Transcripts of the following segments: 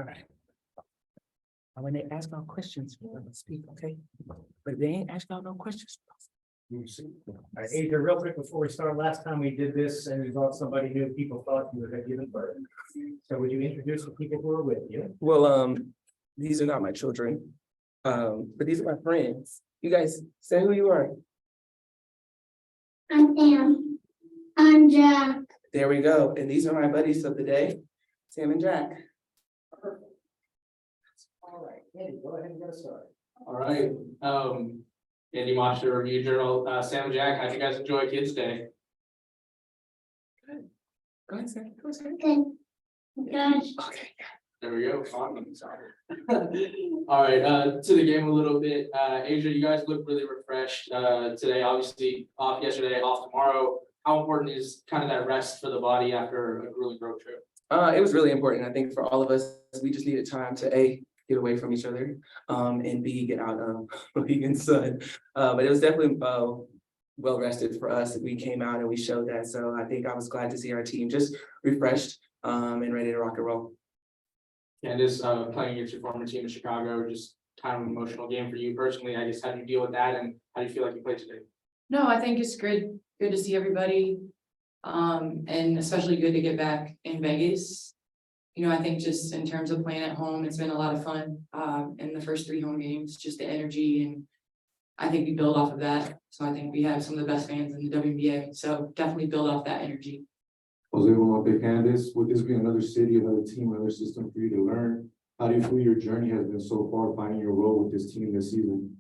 All right. And when they ask y'all questions, speak, okay? But if they ain't ask y'all no questions. All right, Adrian, real quick before we start, last time we did this and we brought somebody new, people thought you had given birth. So would you introduce the people who are with you? Well, these are not my children. But these are my friends. You guys say who you are. I'm Sam. I'm Jack. There we go. And these are my buddies of the day, Sam and Jack. All right, Andy, go ahead and get us started. All right, Andy Monster, Review Journal, Sam and Jack, how'd you guys enjoy Kids Day? Go ahead, Sam. Go ahead, Sam. Good. Good. Okay. There we go. Awesome. All right, to the game a little bit. Asia, you guys look really refreshed today, obviously off yesterday, off tomorrow. How important is kind of that rest for the body after a grueling road trip? It was really important. I think for all of us, we just needed time to get away from each other, and B, get out of the vegan sun. But it was definitely well rested for us. We came out and we showed that. So I think I was glad to see our team just refreshed and ready to rock and roll. Candace, playing against your former team in Chicago, just kind of an emotional game for you personally. I guess how do you deal with that, and how do you feel like you played today? No, I think it's good to see everybody. And especially good to get back in Vegas. You know, I think just in terms of playing at home, it's been a lot of fun in the first 3 home games, just the energy, and I think we build off of that. So I think we have some of the best fans in the WNBA. So definitely build off that energy. Jose, one more big Candace, would this be another city, another team, another system for you to learn? How do you feel your journey has been so far finding your role with this team this season?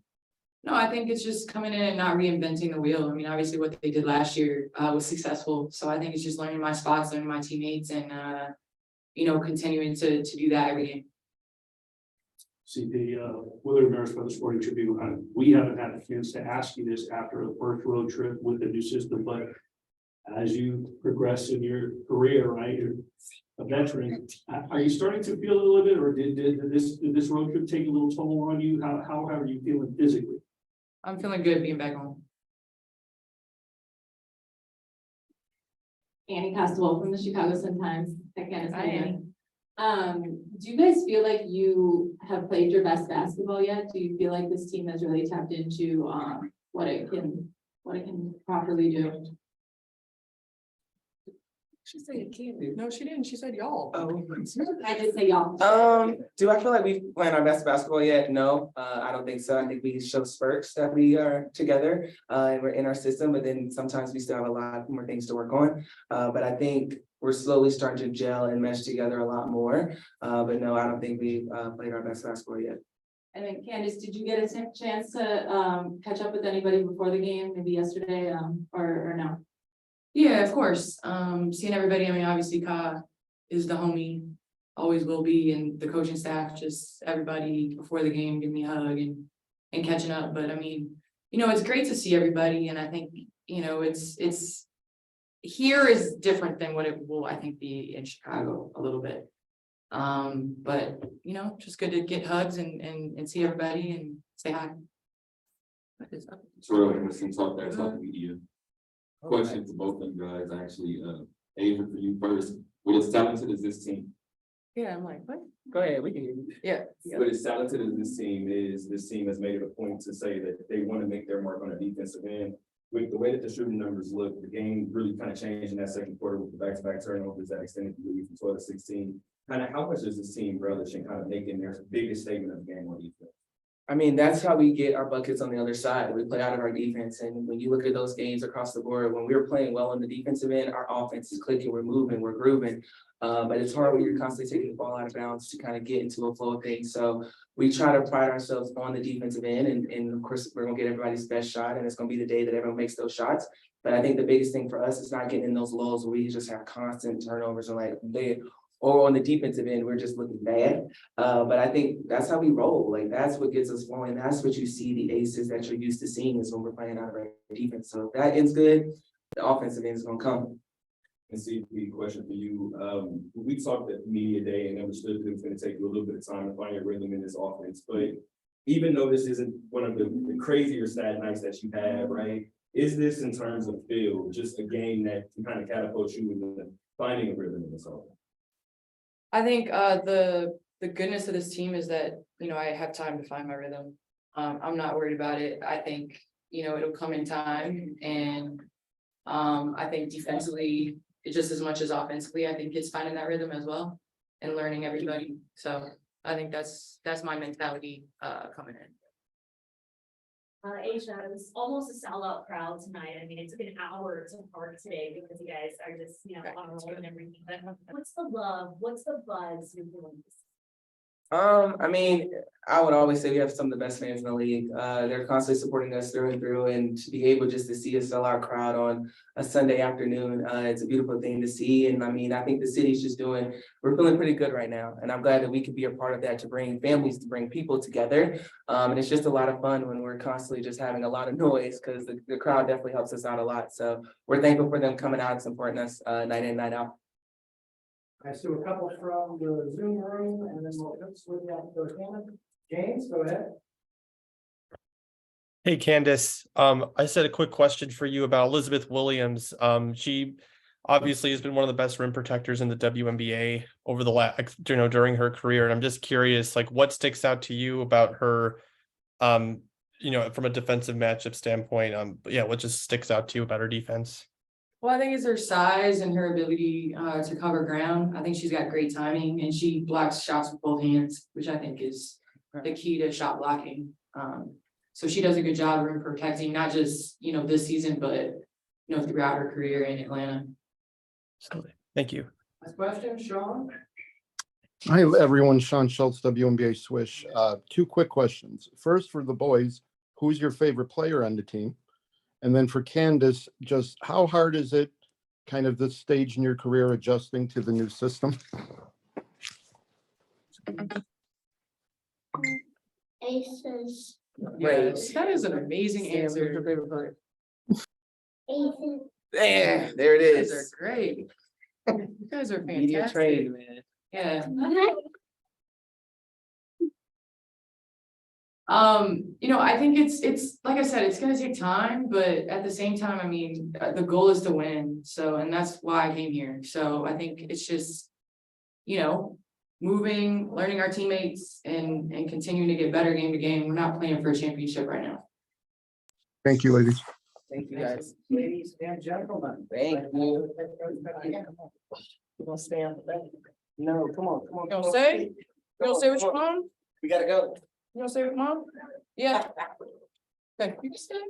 No, I think it's just coming in and not reinventing the wheel. I mean, obviously what they did last year was successful. So I think it's just learning my spots, learning my teammates, and you know, continuing to do that every game. See, Willard Maris Weather Sporting Tribune, we haven't had a chance to ask you this after the first road trip with the new system, but as you progress in your career, right, you're a veteran, are you starting to feel a little bit, or did this road trip take a little toll on you? How are you feeling physically? I'm feeling good being back home. Annie Costwell from the Chicago Sun-Times. Candace. Hi, Annie. Do you guys feel like you have played your best basketball yet? Do you feel like this team has really tapped into what it can properly do? She said you can't do. No, she didn't. She said y'all. Oh. I did say y'all. Do I feel like we've played our best basketball yet? No, I don't think so. I think we show spurts that we are together and we're in our system, but then sometimes we still have a lot more things to work on. But I think we're slowly starting to gel and mesh together a lot more. But no, I don't think we've played our best basketball yet. And then Candace, did you get a chance to catch up with anybody before the game, maybe yesterday, or no? Yeah, of course. Seeing everybody, I mean, obviously Ka is the homie, always will be, and the coaching staff, just everybody before the game, give me a hug and catching up. But I mean, you know, it's great to see everybody, and I think, you know, it's here is different than what it will, I think, be in Chicago a little bit. But you know, just good to get hugs and see everybody and say hi. Sort of interesting talk there, talk media. Question for both of you guys, actually, Ava, for you first. What as talented as this team? Yeah, I'm like, what? Go ahead, we can hear you. Yeah. What as talented as this team is, this team has made it a point to say that they want to make their mark on the defensive end. With the way that the shooting numbers look, the game really kind of changed in that second quarter with the back-to-back turnovers that extended the lead from 12 to 16. Kind of how much does this team relish in kind of making their biggest statement of the game on defense? I mean, that's how we get our buckets on the other side. We play out of our defense. And when you look at those games across the board, when we were playing well on the defensive end, our offense is clicking, we're moving, we're grooving. But it's hard when you're constantly taking the ball out of bounds to kind of get into a flow of things. So we try to pride ourselves on the defensive end. And of course, we're going to get everybody's best shot. And it's going to be the day that everyone makes those shots. But I think the biggest thing for us is not getting in those lulls where we just have constant turnovers and or on the defensive end, we're just looking bad. But I think that's how we roll. Like, that's what gets us flowing. That's what you see the aces that you're used to seeing is when we're playing out of our defense. So if that ends good, the offensive end is going to come. And CP, question for you. We talked at media day and understood that it was going to take you a little bit of time to find your rhythm in this offense. But even though this isn't one of the crazier stat nights that you have, right? Is this in terms of feel just a game that can kind of catapult you into finding a rhythm in this offense? I think the the goodness of this team is that, I have time to find my rhythm. I'm not worried about it. I think, it'll come in time and I think defensively, just as much as offensively, I think it's finding that rhythm as well and learning everybody. So I think that's my mentality coming in. Asia, it was almost a sellout crowd tonight. I mean, it took an hour to park today because you guys are just, on a roll and everything. But what's the love? What's the buzz you're feeling? I mean, I would always say we have some of the best fans in the league. They're constantly supporting us through and through, and to be able just to see a sellout crowd on a Sunday afternoon, it's a beautiful thing to see. And I mean, I think the city's just we're feeling pretty good right now. And I'm glad that we could be a part of that, to bring families, to bring people together. And it's just a lot of fun when we're constantly just having a lot of noise, because the crowd definitely helps us out a lot. So we're thankful for them coming out and supporting us night in, night out. I see a couple from the Zoom room, and then we'll switch out to Candace. James, go ahead. Hey Candace, I said a quick question for you about Elizabeth Williams. She obviously has been one of the best rim protectors in the WNBA over the during her career. And I'm just curious, like, what sticks out to you about her, from a defensive matchup standpoint? What just sticks out to you about her defense? Well, I think it's her size and her ability to cover ground. I think she's got great timing and she blocks shots with both hands, which I think is the key to shot blocking. So she does a good job of protecting, not just, this season, but, throughout her career in Atlanta. Absolutely. Thank you. Last question, Sean. Hi, everyone. Sean Schultz, WNBA Swish. Two quick questions. First, for the boys, who's your favorite player on the team? And then for Candace, just how hard is it, kind of this stage in your career, adjusting to the new system? Aces. Yes, that is an amazing answer. Aces. Yeah, there it You guys are is. great. You guys are Media fantastic. trained, man. Yeah. Okay. I think it's like I said, it's gonna take time, but at the same time, I mean, the goal is to win. So, and that's why I came here. So I think it's just, moving, learning our teammates and continuing to get better game to game. We're not playing for a championship right now. Thank you, ladies. Thank you, guys. Ladies and gentlemen. Thank you. You gonna stay on the bench? No, come on. You gonna say? You gonna say what your mom? We gotta go. You gonna say what mom? Yeah. Okay, you can stay.